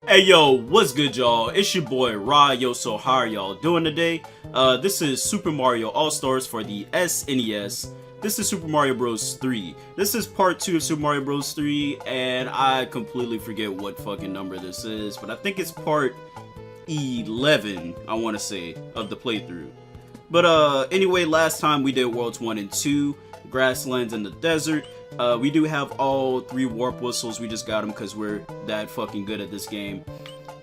Hey yo, what's good y'all? It's your boy Ra. Yo, so how are y'all doing today? This is Super Mario All-Stars for the SNES. This is Super Mario Bros. 3. This is part 2 of Super Mario Bros. 3, and I completely forget what fucking number this is, but I think it's part 11, I want to say, of the playthrough. But anyway, last time we did Worlds 1 and 2, Grasslands and the Desert. We do have all 3 warp whistles. We just got them because we're that fucking good at this game.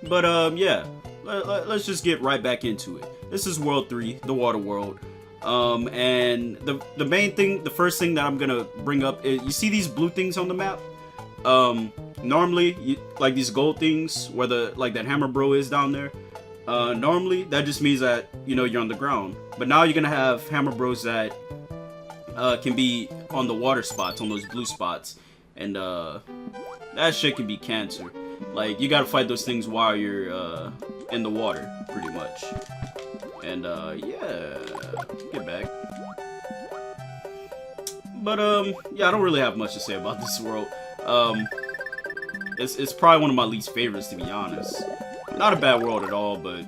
But yeah, let's just get right back into it. This is World 3, the Water World. And the main thing, the first thing that I'm gonna bring up is, you see these blue things on the map? Normally, like these gold things where that hammer bro is down there. Normally that just means that, you know, you're on the ground. But now you're gonna have hammer bros that can be on the water spots, on those blue spots, and that shit can be cancer. Like, you gotta fight those things while you're in the water, pretty much. And yeah, get back. But yeah, I don't really have much to say about this world. It's probably one of my least favorites, to be honest. Not a bad world at all, but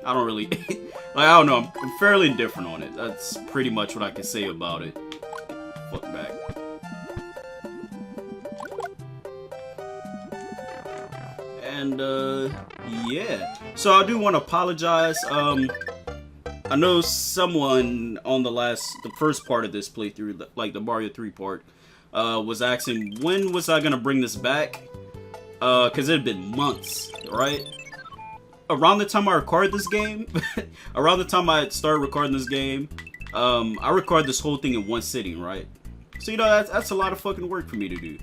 I don't really like, I don't know, I'm fairly indifferent on it. That's pretty much what I can say about it. Fuck back. And yeah. So I do want to apologize. I know someone on the first part of this playthrough, like the Mario 3 part, was asking when was I gonna bring this back? Cause it had been months, right? Around the time I recorded this game, around the time I started recording this game, I recorded this whole thing in one sitting, right? So, you know, that's a lot of fucking work for me to do.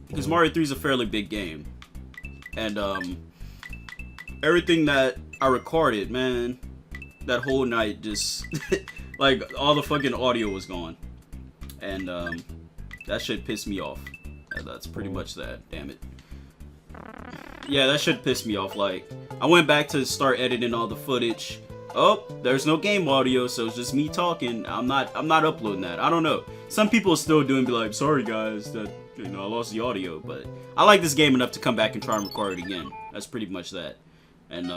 Because Mario 3 is a fairly big game. And, everything that I recorded, man, that whole night just, like, all the fucking audio was gone. And, that shit pissed me off. That's pretty much that, damn it. Yeah, that shit pissed me off. Like, I went back to start editing all the footage. Oh, there's no game audio, so it's just me talking. I'm not uploading that. I don't know. Some people are still doing, be like, sorry guys that, you know, I lost the audio, but I like this game enough to come back and try and record it again. That's pretty much that. And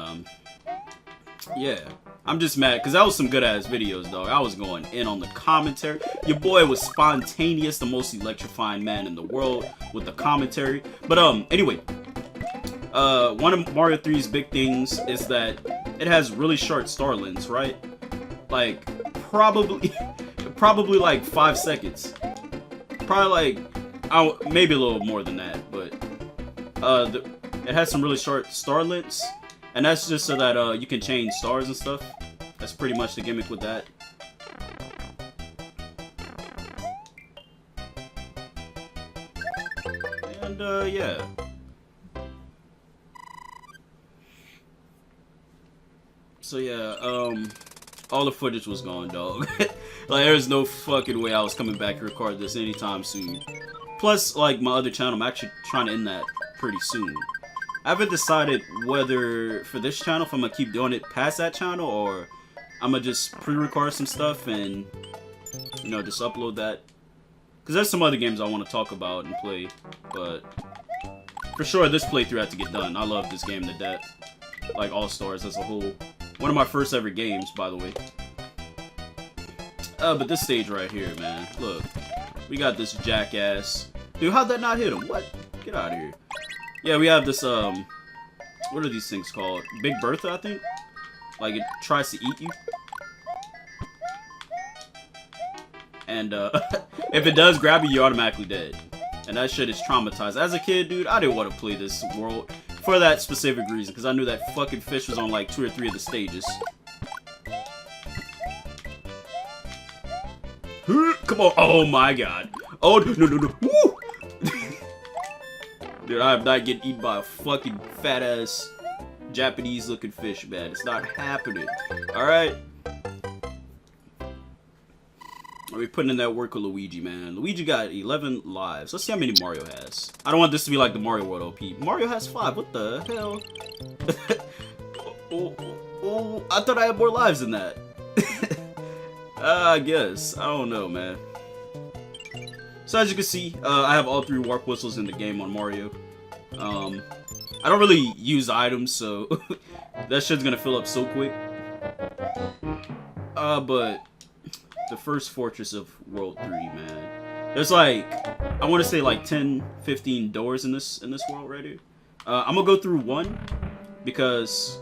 yeah, I'm just mad because that was some good ass videos, dog. I was going in on the commentary. Your boy was spontaneous, the most electrifying man in the world with the commentary. But anyway, one of Mario 3's big things is that it has really short star lengths, right? Like, probably like 5 seconds. Probably like, maybe a little more than that, but it has some really short star lengths, and that's just so that you can change stars and stuff. That's pretty much the gimmick with that. And yeah. So yeah, all the footage was gone, dog. Like, there's no fucking way I was coming back to record this anytime soon. Plus, like, my other channel, I'm actually trying to end that pretty soon. I haven't decided whether, for this channel, if I'm gonna keep doing it past that channel, or I'm gonna just pre-record some stuff and, you know, just upload that. Because there's some other games I want to talk about and play, but for sure, this playthrough had to get done. I love this game to death. Like, All-Stars as a whole. One of my first ever games, by the way. But this stage right here, man. Look. We got this jackass. Dude, how'd that not hit him? What? Get out of here. Yeah, we have this, what are these things called? Big Bertha, I think? Like, it tries to eat you. And, if it does grab you, you're automatically dead. And that shit is traumatized. As a kid, dude, I didn't want to play this world. For that specific reason, because I knew that fucking fish was on like 2 or 3 of the stages. Come on. Oh my god. Oh, no. Woo! Dude, I am not getting eaten by a fucking fat ass Japanese looking fish, man. It's not happening. Alright. Are we putting in that work with Luigi, man? Luigi got 11 lives. Let's see how many Mario has. I don't want this to be like the Mario World OP. Mario has 5. What the hell? oh, I thought I had more lives than that. I guess. I don't know, man. So as you can see, I have all 3 warp whistles in the game on Mario. I don't really use items, so that shit's gonna fill up so quick. But the first fortress of World 3, man. There's like, I want to say like 10, 15 doors in this world right here. I'm gonna go through one because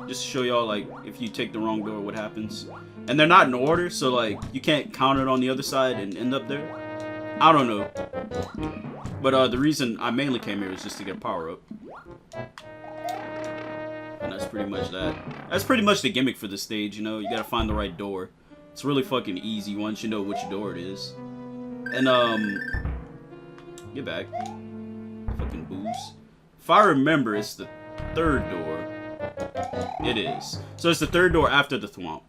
just to show y'all like if you take the wrong door, what happens. And they're not in order, so like you can't count it on the other side and end up there. I don't know. But the reason I mainly came here is just to get a power up. And that's pretty much that. That's pretty much the gimmick for this stage, you know? You gotta find the right door. It's really fucking easy once you know which door it is. And, get back. Fucking booze. If I remember, it's the third door. It is. So it's the third door after the thwomp.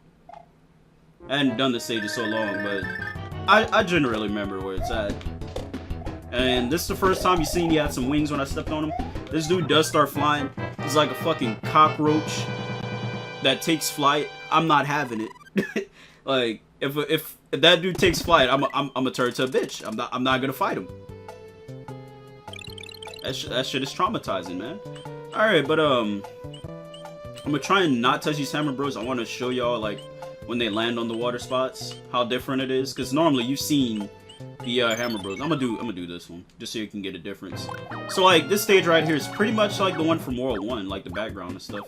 I hadn't done this stage in so long, but I generally remember where it's at. And this is the first time you seen he had some wings when I stepped on him. This dude does start flying. He's like a fucking cockroach that takes flight. I'm not having it. Like if that dude takes flight, I'm gonna turn to a bitch. I'm not gonna fight him. That shit is traumatizing, man. All right, but I'm gonna try and not touch these hammer bros. I want to show y'all like when they land on the water spots how different it is. Cause normally you've seen the hammer bros. I'm gonna do this one just so you can get a difference. So like this stage right here is pretty much like the one from World 1, like the background and stuff.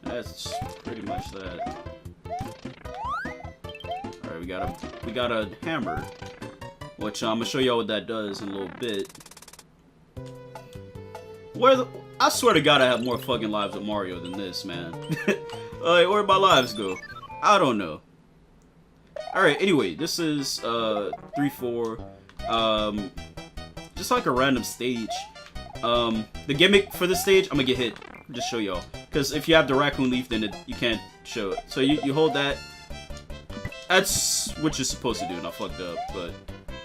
That's pretty much that. All right, we got a hammer, which I'm gonna show y'all what that does in a little bit. I swear to God, I have more fucking lives with Mario than this, man. Like, where'd my lives go? I don't know. Alright, anyway, this is 3-4. Just like a random stage. The gimmick for this stage, I'm gonna get hit. Just show y'all. Because if you have the Raccoon Leaf, then you can't show it. So you hold that. That's what you're supposed to do, and I fucked up. But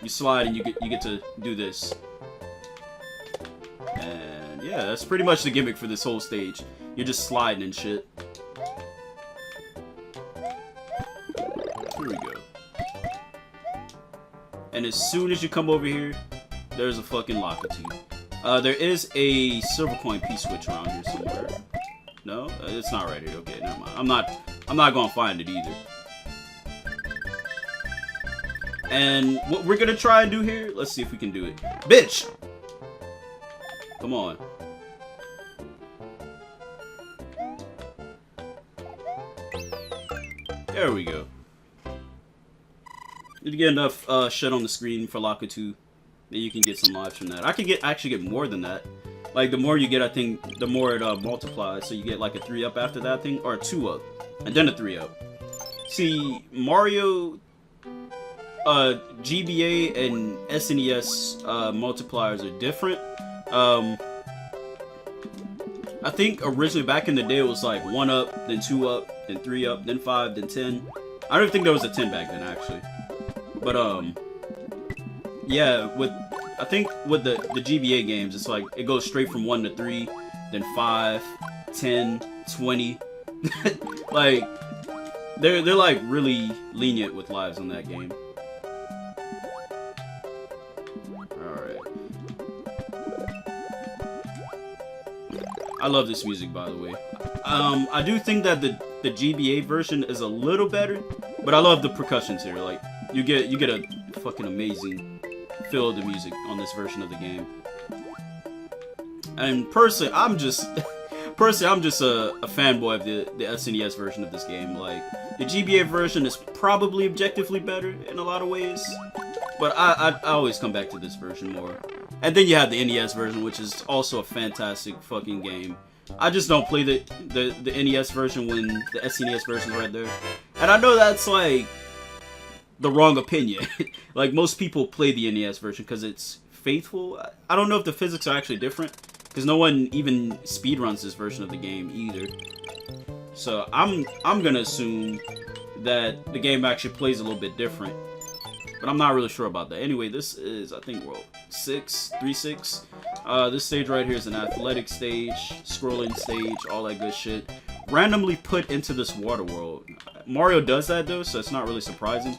you slide and you get to do this. And yeah, that's pretty much the gimmick for this whole stage. You're just sliding and shit. Here we go. And as soon as you come over here, there's a fucking Lockatoo. There is a silver coin P-switch around here somewhere. No? It's not right here. Okay, never mind. I'm not gonna find it either. And what we're gonna try and do here, let's see if we can do it. Bitch! Come on. There we go. You get enough shit on the screen for Lockatoo, then you can get some lives from that. I can actually get more than that. Like the more you get, I think the more it multiplies. So you get like a 3-up after that thing, or a 2-up, and then a 3-up. See, Mario, GBA and SNES multipliers are different. I think originally back in the day it was like 1-up, then 2-up, then 3-up, then 5, then 10. I don't even think there was a 10 back then actually. But yeah, I think with the GBA games, it's like it goes straight from 1 to 3, then 5, 10, 20. Like they're like really lenient with lives on that game. Alright. I love this music, by the way. I do think that the GBA version is a little better, but I love the percussions here. Like you get a fucking amazing feel of the music on this version of the game. And personally, I'm just a fanboy of the SNES version of this game. Like the GBA version is probably objectively better in a lot of ways, but I always come back to this version more. And then you have the NES version, which is also a fantastic fucking game. I just don't play the NES version when the SNES version is right there. And I know that's like the wrong opinion. Like most people play the NES version because it's faithful. I don't know if the physics are actually different, because no one even speedruns this version of the game either. So I'm gonna assume that the game actually plays a little bit different, but I'm not really sure about that. Anyway, this is, I think, World 3-6. This stage right here is an athletic stage, scrolling stage, all that good shit. Randomly put into this water world. Mario does that though, so it's not really surprising.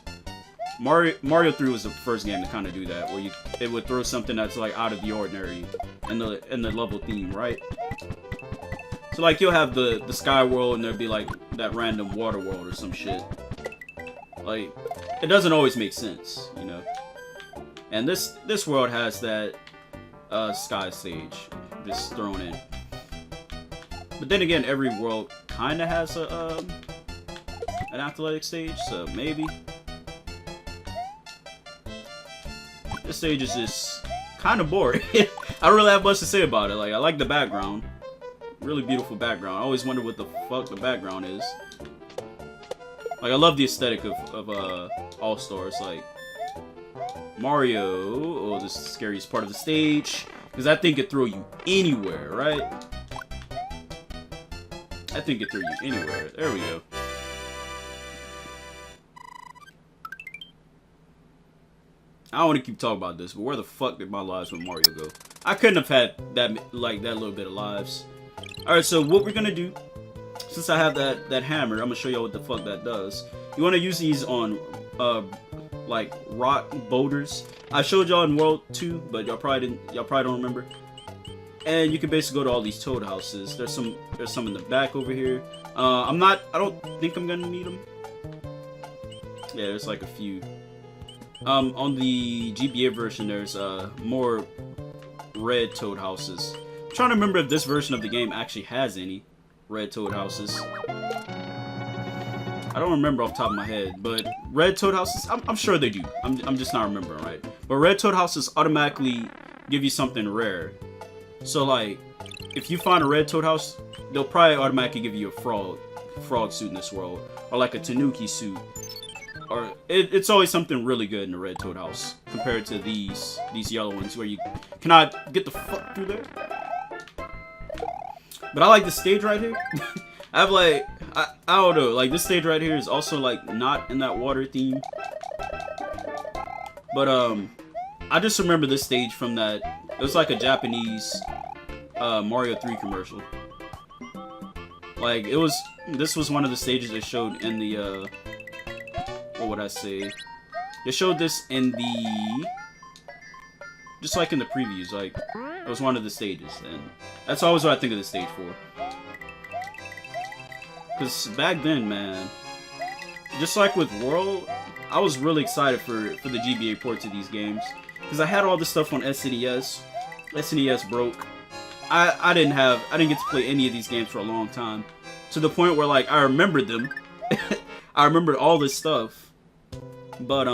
Mario 3 was the first game to kind of do that, where it would throw something that's like out of the ordinary in the level theme, right? So like you'll have the sky world and there'll be like that random water world or some shit. Like it doesn't always make sense, you know. And this world has that sky stage just thrown in. But then again, every world kind of has a an athletic stage, so maybe. This stage is just kind of boring. I don't really have much to say about it. Like, I like the background. Really beautiful background. I always wonder what the fuck the background is. Like, I love the aesthetic of All-Stars. Like, Mario. Oh, this is the scariest part of the stage. Because that thing could throw you anywhere, right? That thing could throw you anywhere. There we go. I don't want to keep talking about this, but where the fuck did my lives with Mario go? I couldn't have had that little bit of lives. Alright, so what we're gonna do, since I have that hammer, I'm gonna show y'all what the fuck that does. You wanna use these on like rock boulders. I showed y'all in World 2, but y'all probably don't remember. And you can basically go to all these toad houses. There's some in the back over here. I don't think I'm gonna need them. Yeah, there's like a few. On the GBA version, there's more red toad houses. I'm trying to remember if this version of the game actually has any red toad houses. I don't remember off the top of my head, but red toad houses, I'm sure they do. I'm just not remembering right. But red toad houses automatically give you something rare. So like, if you find a red toad house, they'll probably automatically give you a frog suit in this world, or like a Tanooki suit. Or it's always something really good in the red toad house compared to these yellow ones where you cannot get the fuck through there. But I like the stage right here. I have like I don't know, like this stage right here is also like not in that water theme. But I just remember this stage from that. It was like a Japanese Mario 3 commercial. Like this was one of the stages they showed in the what would I say? They showed this in the... just like in the previews, like, it was one of the stages, and that's always what I think of the stage for. Because back then, man, just like with World, I was really excited for the GBA ports of these games. Because I had all this stuff on SNES. SNES broke. I didn't get to play any of these games for a long time. To the point where, like, I remembered them. I remembered all this stuff. But,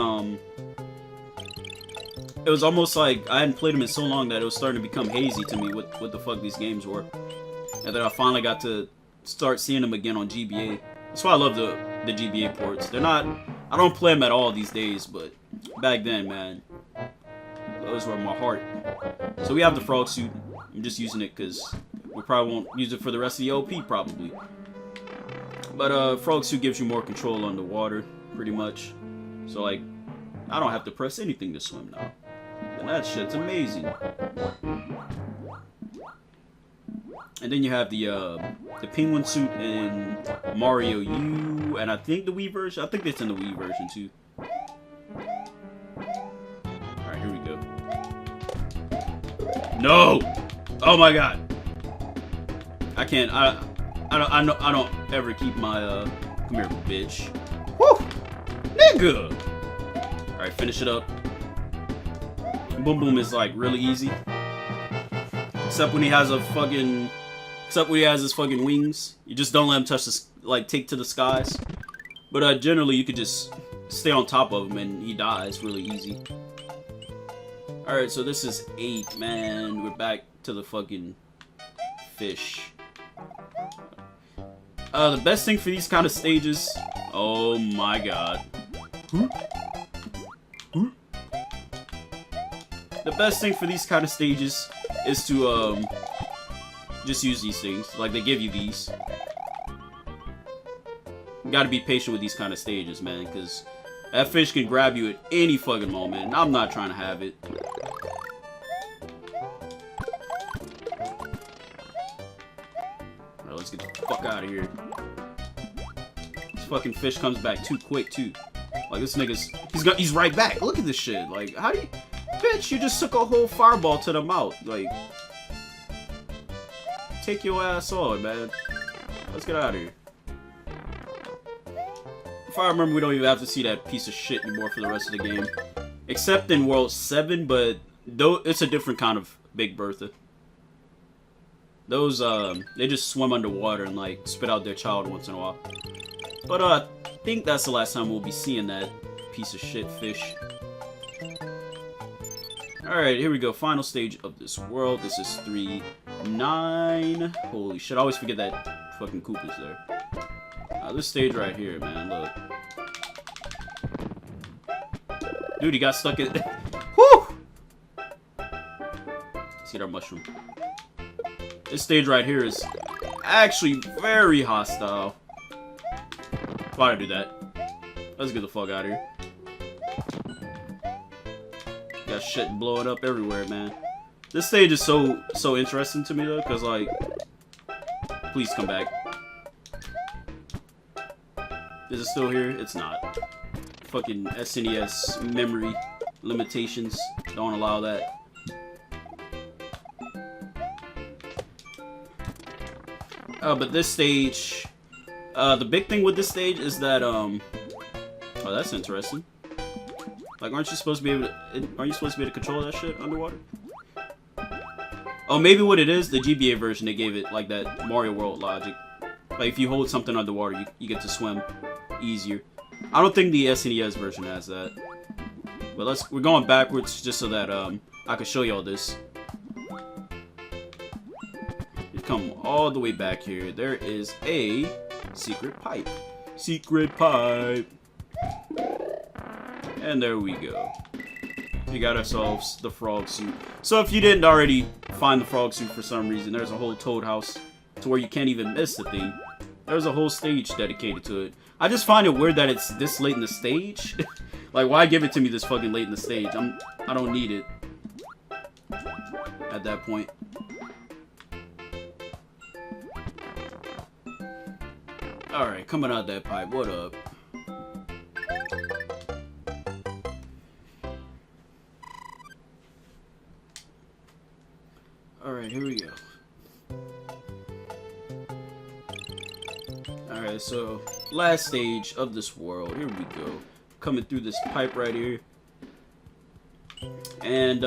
it was almost like I hadn't played them in so long that it was starting to become hazy to me what the fuck these games were. And then I finally got to start seeing them again on GBA. That's why I love the GBA ports. They're not... I don't play them at all these days, but back then, man, those were my heart. So we have the frog suit. I'm just using it because we probably won't use it for the rest of the LP, probably. But, frog suit gives you more control on the water, pretty much. So, like, I don't have to press anything to swim now. And that shit's amazing. And then you have the penguin suit in Mario U, and I think the Wii version. I think it's in the Wii version, too. Alright, here we go. No! Oh my god! I can't, I don't ever keep my, come here, bitch. Woo! Nigga! Alright, finish it up. Boom Boom is like really easy. Except when he has his fucking wings. You just don't let him touch the, like, take to the skies. But generally you could just stay on top of him and he dies really easy. Alright, so this is 8, man. We're back to the fucking fish. The best thing for these kind of stages, oh my god. The best thing for these kind of stages is to just use these things. Like, they give you these. You gotta be patient with these kind of stages, man, because that fish can grab you at any fucking moment, and I'm not trying to have it. Alright, let's get the fuck out of here. This fucking fish comes back too quick, too. Like, this nigga's, he's right back. Look at this shit. Like, how do you, bitch, you just took a whole fireball to the mouth. Like, take your ass on, man. Let's get out of here. If I remember, we don't even have to see that piece of shit anymore for the rest of the game. Except in World 7, but though it's a different kind of Big Bertha. Those, they just swim underwater and, like, spit out their child once in a while. But, I think that's the last time we'll be seeing that piece of shit fish. Alright, here we go. Final stage of this world. This is 3-9. Holy shit, I always forget that fucking Koopa's there. This stage right here, man, look. Dude, he got stuck in... Whew! See that mushroom. This stage right here is actually very hostile. Why'd I do that? Let's get the fuck out of here. Got shit blowing up everywhere, man. This stage is so interesting to me, though, because, like... Please come back. Is it still here? It's not. Fucking SNES memory limitations don't allow that. But this stage, the big thing with this stage is that, oh, that's interesting. Like, aren't you supposed to be able to control that shit underwater? Oh, maybe what it is, the GBA version, they gave it, like, that Mario World logic. Like, if you hold something underwater, you get to swim easier. I don't think the SNES version has that. But we're going backwards just so that, I can show y'all this. You come all the way back here. There is a secret pipe. Secret pipe. And there we go. We got ourselves the frog suit. So if you didn't already find the frog suit for some reason, there's a whole Toad house to where you can't even miss the thing. There's a whole stage dedicated to it. I just find it weird that it's this late in the stage. Like, why give it to me this fucking late in the stage? I don't need it at that point. Alright, coming out that pipe. What up? Alright, here we go. Alright, so last stage of this world. Here we go. Coming through this pipe right here. And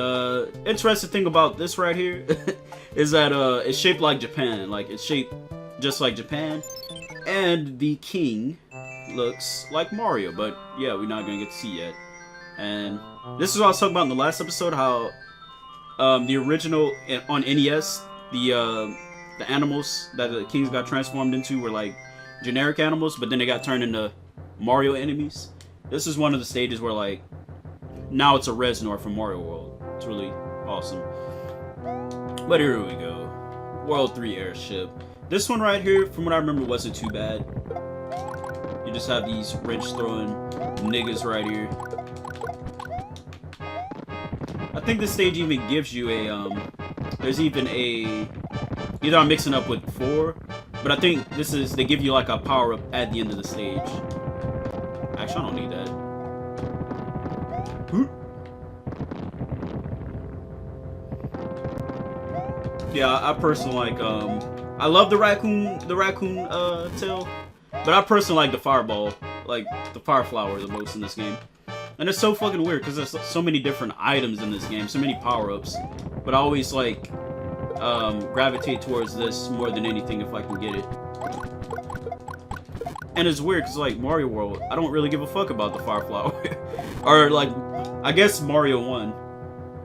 interesting thing about this right here is that it's shaped like Japan. Like, it's shaped just like Japan. And the king looks like Mario, but yeah, we're not gonna get to see yet. And this is what I was talking about in the last episode, how the original on NES, the animals that the kings got transformed into were like generic animals, but then they got turned into Mario enemies. This is one of the stages where, like, now it's a Reznor from Mario World. It's really awesome. But here we go. World 3 airship. This one right here, from what I remember, wasn't too bad. You just have these wrench-throwing niggas right here. I think this stage even gives you a, there's even a, either I'm mixing up with 4, but I think this is, they give you like a power-up at the end of the stage. Actually, I don't need that. Yeah, I personally like, I love the raccoon tail, but I personally like the fireball, like the fire flower the most in this game. And it's so fucking weird because there's so many different items in this game, so many power-ups, but I always like gravitate towards this more than anything if I can get it. And it's weird because, like, Mario World, I don't really give a fuck about the fire flower. Or, like, I guess Mario 1,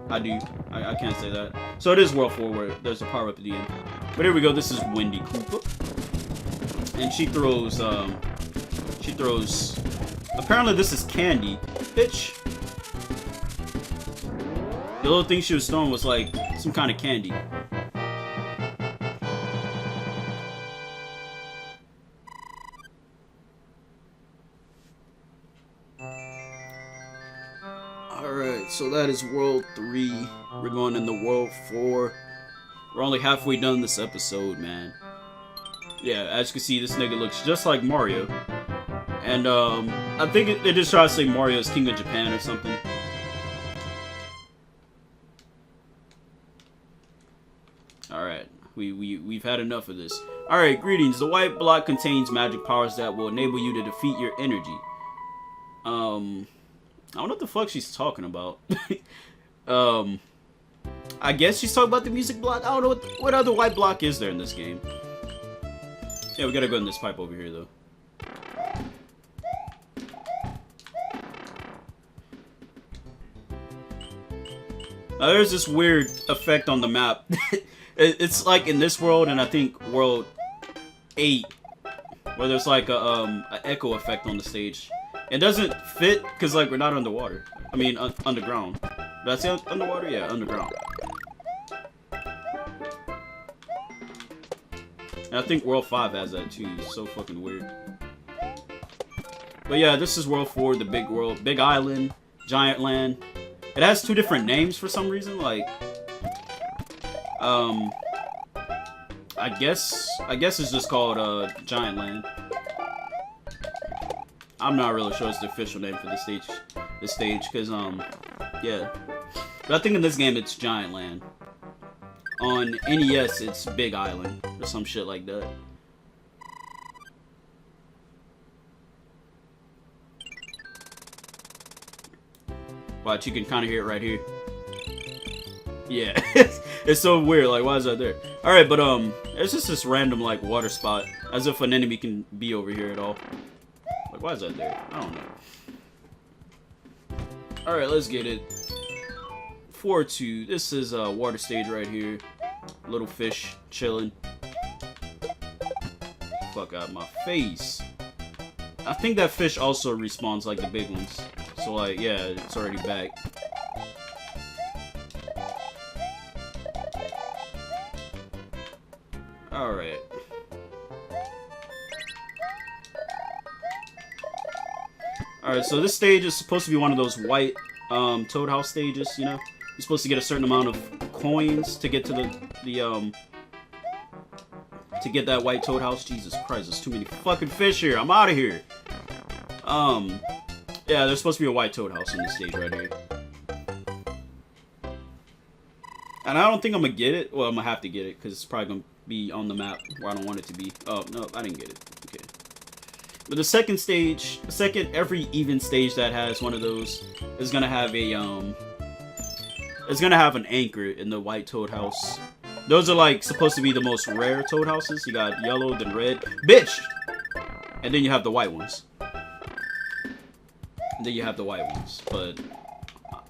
I do. I can't say that. So it is World 4 where there's a power-up at the end. But here we go, this is Wendy Koopa. And she throws, apparently this is candy. Bitch. The little thing she was throwing was, like, some kind of candy. Alright, so that is World 3. We're going into World 4. We're only halfway done this episode, man. Yeah, as you can see, this nigga looks just like Mario. And I think they just try to say Mario is King of Japan or something. Alright, we've had enough of this. Alright, greetings. The white block contains magic powers that will enable you to defeat your energy. I don't know what the fuck she's talking about. I guess she's talking about the music block. I don't know what other white block is there in this game. Yeah, we gotta go in this pipe over here, though. Now, there's this weird effect on the map. It's like in this world, and I think world 8, where there's like a echo effect on the stage. It doesn't fit because like we're not underwater. I mean underground. Did I say underwater? Yeah, underground. And I think World 5 has that too. It's so fucking weird. But yeah, this is World 4, the big world, big island, giant land. It has 2 different names for some reason. Like, I guess it's just called Giant Land. I'm not really sure it's the official name for this stage, because yeah. But I think in this game it's Giant Land. On NES it's Big Island or some shit like that. Watch, you can kind of hear it right here. Yeah, it's so weird. Like, why is that there? All right, but it's just this random like water spot, as if an enemy can be over here at all. Like, why is that there? I don't know. All right, let's get it. 4-2. This is a water stage right here. Little fish chilling. Fuck out my face. I think that fish also respawns like the big ones. So like, yeah, it's already back. Alright. Alright, so this stage is supposed to be one of those white Toad House stages, you know? You're supposed to get a certain amount of coins to get to to get that white Toad House. Jesus Christ, there's too many fucking fish here. I'm out of here. Yeah, there's supposed to be a white Toad House in this stage right here. And I don't think I'm gonna get it. Well, I'm gonna have to get it because it's probably gonna be on the map where I don't want it to be. Oh, no, I didn't get it. Okay. But the second stage, every even stage that has one of those is gonna have a, it's gonna have an anchor in the white Toad House. Those are like supposed to be the most rare Toad Houses. You got yellow, then red. Bitch! And then you have the white ones. And then you have the white ones. But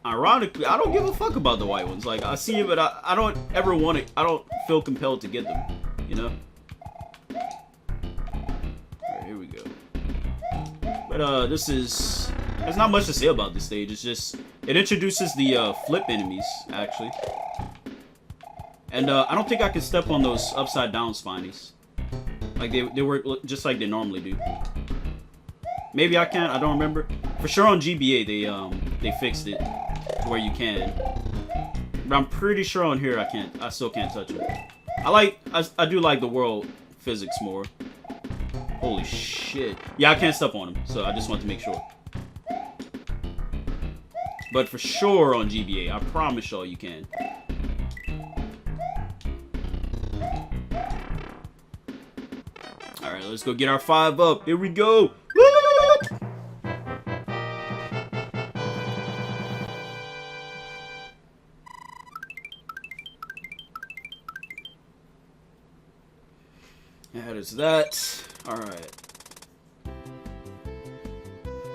ironically, I don't give a fuck about the white ones. Like, I see it, but I don't ever want it. I don't feel compelled to get them. You know? Alright, here we go. But, there's not much to say about this stage. It's just, it introduces the, flip enemies, actually. And, I don't think I can step on those upside down spinies. Like, they work just like they normally do. Maybe I can, I don't remember. For sure on GBA, they fixed it to where you can. But I'm pretty sure on here I still can't touch it. I do like the world physics more. Holy shit. Yeah, I can't step on them, so I just want to make sure. But for sure on GBA, I promise y'all you can. Alright, let's go get our 5 up. Here we go. That is that. Alright.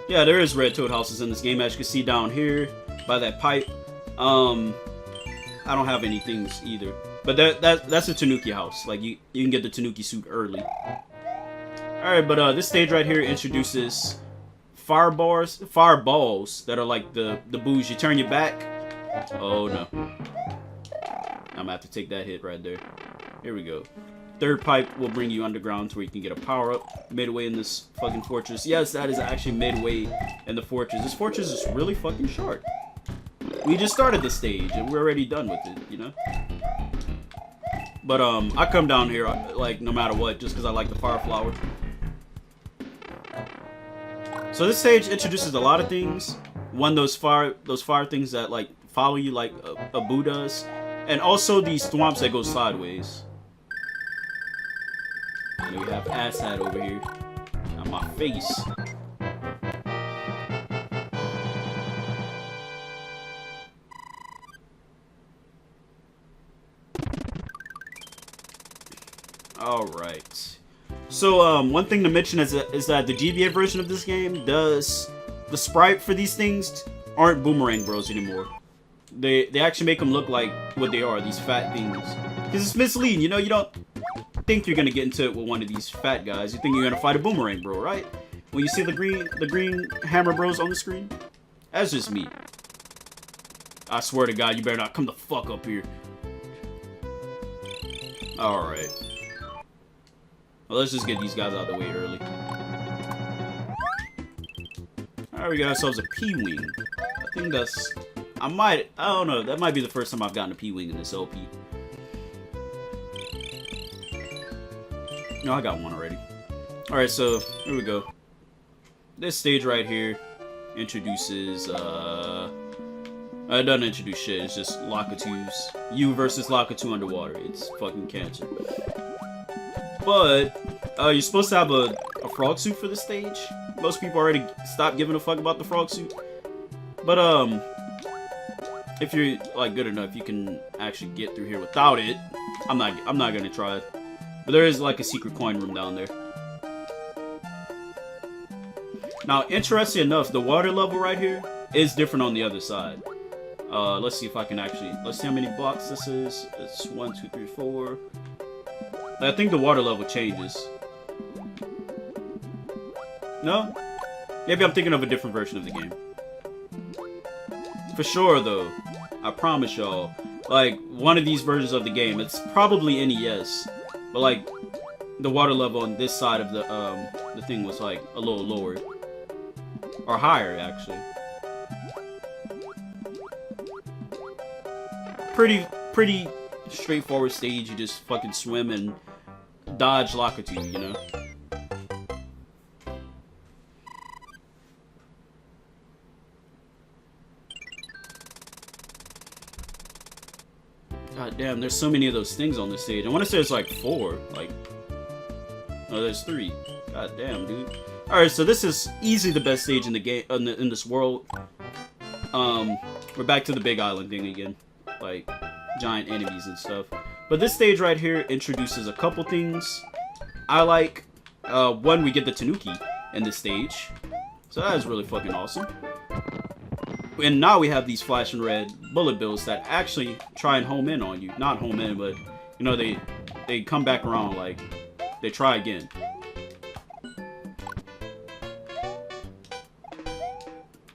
Yeah, there is red Toad Houses in this game, as you can see down here by that pipe. I don't have any things either. But that's a Tanooki house. Like, you can get the Tanooki Suit early. Alright, but this stage right here introduces fireballs that are like the boos. You turn your back. Oh no. I'm gonna have to take that hit right there. Here we go. Third pipe will bring you underground to where you can get a power-up midway in this fucking fortress. Yes, that is actually midway in the fortress. This fortress is really fucking short. We just started the stage and we're already done with it, you know? But I come down here like no matter what, just because I like the fire flowers. So this stage introduces a lot of things. One, those fire things that like follow you like a Boo does, and also these thwomps that go sideways. And then we have Asshat over here on my face. Alright. So, one thing to mention is that the GBA version of this game does... The sprite for these things aren't Boomerang Bros anymore. They actually make them look like what they are, these fat things. Because it's misleading, you know? You don't think you're gonna get into it with one of these fat guys. You think you're gonna fight a Boomerang Bro, right? When you see the green Hammer Bros on the screen? That's just me. I swear to God, you better not come the fuck up here. Alright. Well, let's just get these guys out of the way early. Alright, we got ourselves a P-Wing. I think that's... I don't know, that might be the first time I've gotten a P-Wing in this LP. No, I got one already. Alright, so, here we go. This stage right here introduces, it doesn't introduce shit, it's just Lakitus. You versus Lakitu underwater. It's fucking cancer. But, you're supposed to have a frog suit for this stage. Most people already stopped giving a fuck about the frog suit. But, if you're, like, good enough, you can actually get through here without it. I'm not gonna try it. But there is, like, a secret coin room down there. Now, interesting enough, the water level right here is different on the other side. Let's see if I can actually... Let's see how many blocks this is. It's 1, 2, 3, 4... I think the water level changes. No? Maybe I'm thinking of a different version of the game. For sure, though, I promise y'all, like, one of these versions of the game, it's probably NES, but, like, the water level on this side of the thing was, like, a little lower. Or higher, actually. Pretty straightforward stage. You just fucking swim and dodge Lakitu, you know? God damn, there's so many of those things on this stage. I want to say there's like 4. Like, no, there's 3. God damn, dude. Alright, so this is easily the best stage in the game, in this world. We're back to the big island thing again. Like, giant enemies and stuff. But this stage right here introduces a couple things I like. One, we get the Tanooki in this stage. So that is really fucking awesome. And now we have these flashing red bullet bills that actually try and home in on you. Not home in, but, you know, they come back around, like, they try again.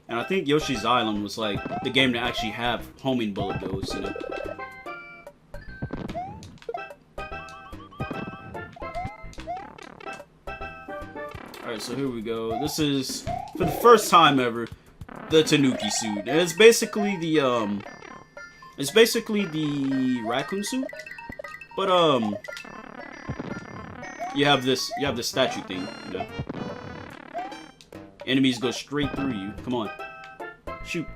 And I think Yoshi's Island was, like, the game to actually have homing bullet bills, you know? Alright, so here we go. This is, for the first time ever, the Tanooki Suit. And it's basically the Raccoon Suit. But, you have this statue thing, you know? Enemies go straight through you. Come on. Shoot.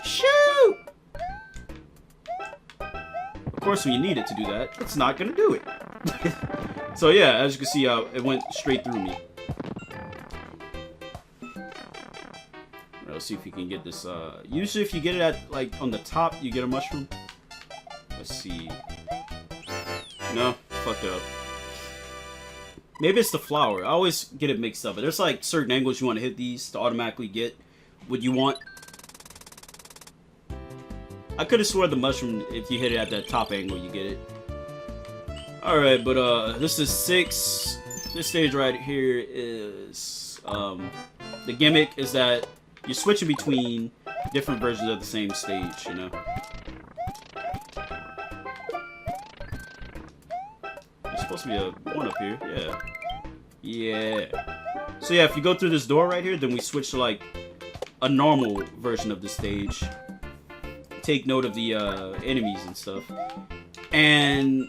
Shoot! Of course, when you need it to do that, it's not gonna do it. So yeah, as you can see, it went straight through me. Let's see if you can get this. Usually if you get it at, like, on the top, you get a mushroom. Let's see. No, fucked it up. Maybe it's the flower. I always get it mixed up. But there's, like, certain angles you want to hit these to automatically get what you want. I could have sworn the mushroom, if you hit it at that top angle, you get it. Alright, but, this is 6. This stage right here is, the gimmick is that you're switching between different versions of the same stage, you know? There's supposed to be a one up here, yeah. Yeah. So yeah, if you go through this door right here, then we switch to, like, a normal version of the stage. Take note of the, enemies and stuff. And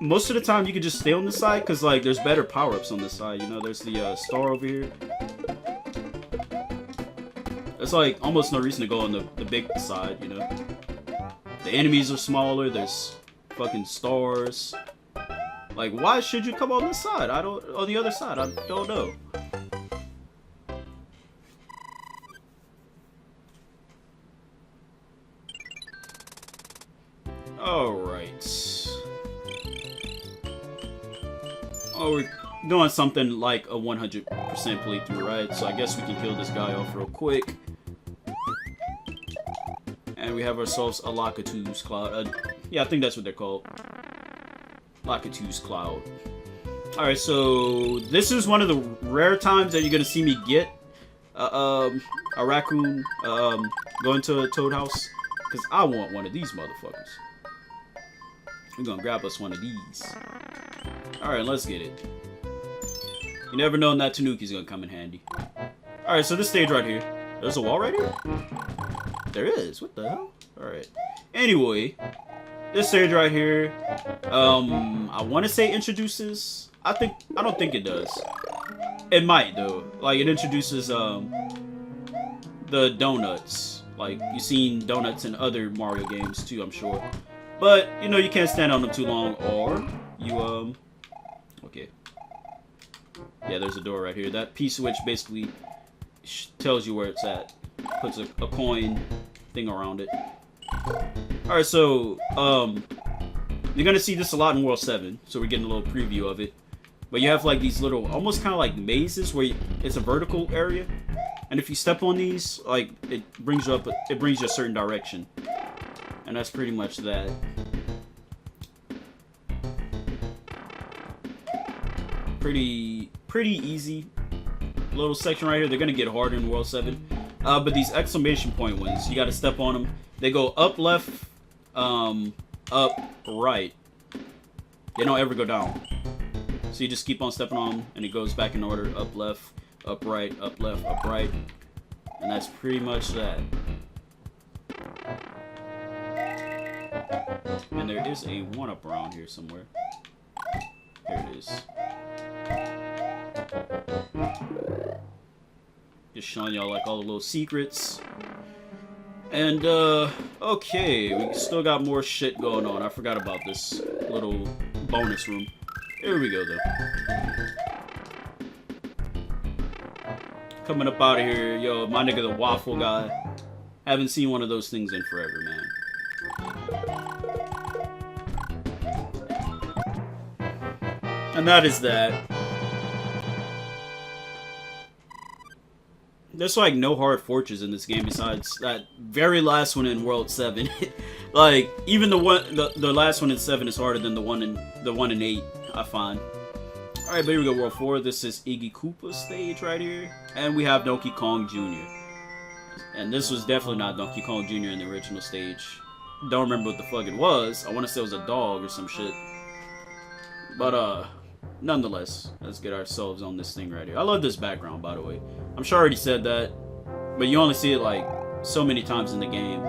most of the time you can just stay on this side because like there's better power-ups on this side. You know, there's the star over here. There's like almost no reason to go on the big side. You know, the enemies are smaller. There's fucking stars. Like, why should you come on this side? On the other side. I don't know. Alright. Oh, we're doing something like a 100% playthrough, right? So I guess we can kill this guy off real quick. And we have ourselves a Lakitu's Cloud. Yeah, I think that's what they're called. Lakitu's Cloud. Alright, so this is one of the rare times that you're gonna see me get a raccoon going to a toad house. Because I want one of these motherfuckers. We're gonna grab us one of these. Alright, let's get it. You never know when that Tanooki's gonna come in handy. Alright, so this stage right here. There's a wall right here? There is. What the hell? Alright. Anyway, this stage right here, I want to say introduces. I don't think it does. It might though. Like it introduces the donuts. Like you've seen donuts in other Mario games too, I'm sure. But you know you can't stand on them too long, or you okay. Yeah, there's a door right here. That P-switch basically tells you where it's at. Puts a coin thing around it. Alright, so, you're gonna see this a lot in World 7, so we're getting a little preview of it. But you have like these little, almost kind of like mazes where it's a vertical area. And if you step on these, like, it brings you a certain direction. And that's pretty much that. Pretty easy little section right here. They're gonna get harder in World 7. But these exclamation point ones, you gotta step on them. They go up, left, up, right. They don't ever go down. So you just keep on stepping on them, and it goes back in order. Up, left, up, right, up, left, up, right. And that's pretty much that. And there is a one-up around here somewhere. Here it is. Just showing y'all like all the little secrets. And okay, we still got more shit going on. I forgot about this little bonus room. Here we go though. Coming up out of here, yo, my nigga the waffle guy. Haven't seen one of those things in forever, man. And that is that. There's like no hard fortress in this game besides that very last one in World 7. Like even the last one in 7 is harder than the one in 8, I find. All right, but here we go, World 4. This is Iggy Koopa's stage right here, and we have Donkey Kong Jr. And this was definitely not Donkey Kong Jr. in the original stage. Don't remember what the fuck it was. I want to say it was a dog or some shit. But nonetheless, let's get ourselves on this thing right here. I love this background, by the way. I'm sure I already said that, but you only see it like so many times in the game.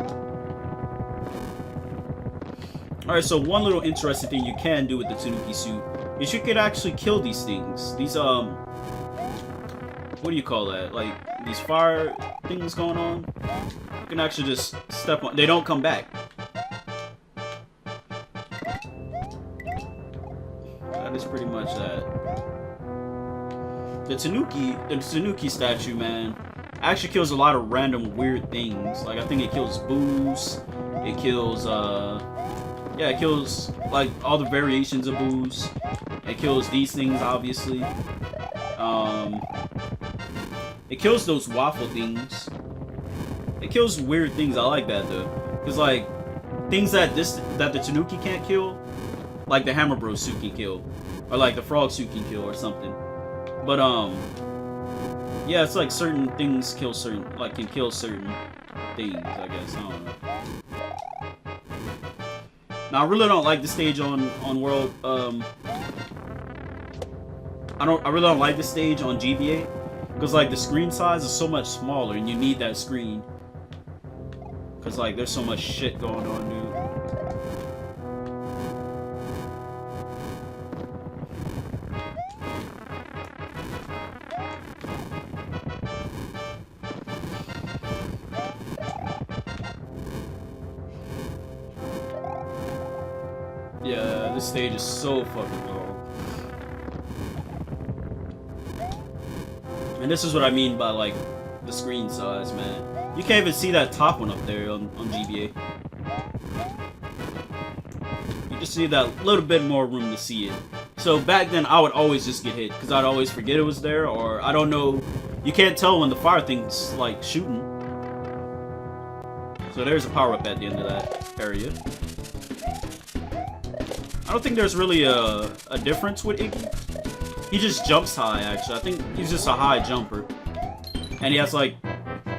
Alright, so one little interesting thing you can do with the Tanooki Suit is you could actually kill these things. These, what do you call that? Like, these fire things going on? You can actually just step on. They don't come back. That is pretty much that. The Tanooki statue, man, actually kills a lot of random weird things. Like, I think it kills boos. It kills, yeah, it kills, like, all the variations of boos. It kills these things, obviously. It kills those waffle things. It kills weird things. I like that, though. Because, like, things that the Tanooki can't kill, like the Hammer Bros suit can kill. Or, like, the Frog suit can kill or something. But, yeah, it's like certain things kill certain, like, can kill certain things, I guess. I don't know. Now, I really don't like the stage on World, I really don't like the stage on GBA. Because, like, the screen size is so much smaller, and you need that screen. Because, like, there's so much shit going on, dude. god, this stage is so fucking long. And this is what I mean by, like, the screen size, man. You can't even see that top one up there on GBA. You just need that little bit more room to see it. So back then, I would always just get hit, because I'd always forget it was there, or I don't know. You can't tell when the fire thing's, like, shooting. So there's a power-up at the end of that area. I don't think there's really a difference with Iggy. He just jumps high, actually. I think he's just a high jumper. And he has, like,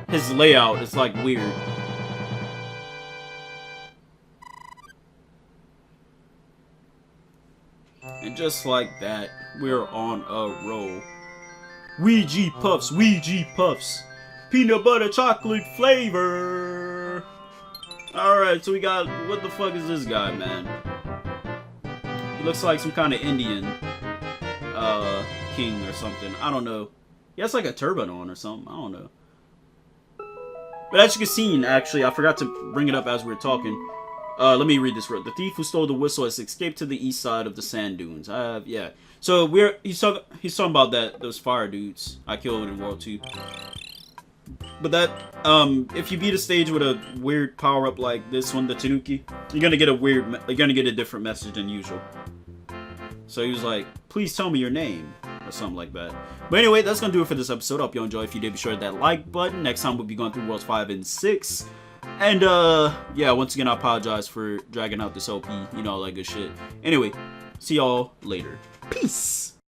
his layout is, like, weird. And just like that, we're on a roll. Ouija Puffs, Ouija Puffs. Peanut butter chocolate flavor. Alright, so we got, what the fuck is this guy, man? He looks like some kind of Indian king or something. I don't know. He has like a turban on or something. I don't know. But as you can see, actually, I forgot to bring it up as we were talking. Let me read this word. The thief who stole the whistle has escaped to the east side of the sand dunes. Yeah. So he's talking about those fire dudes I killed in World 2. But that, if you beat a stage with a weird power-up like this one, the Tanooki, you're gonna get a different message than usual. So he was like, please tell me your name, or something like that. But anyway, that's gonna do it for this episode. I hope you enjoy. If you did, be sure to hit that like button. Next time we'll be going through Worlds 5 and 6. And, yeah, once again, I apologize for dragging out this LP, you know, all that good shit. Anyway, see y'all later. Peace!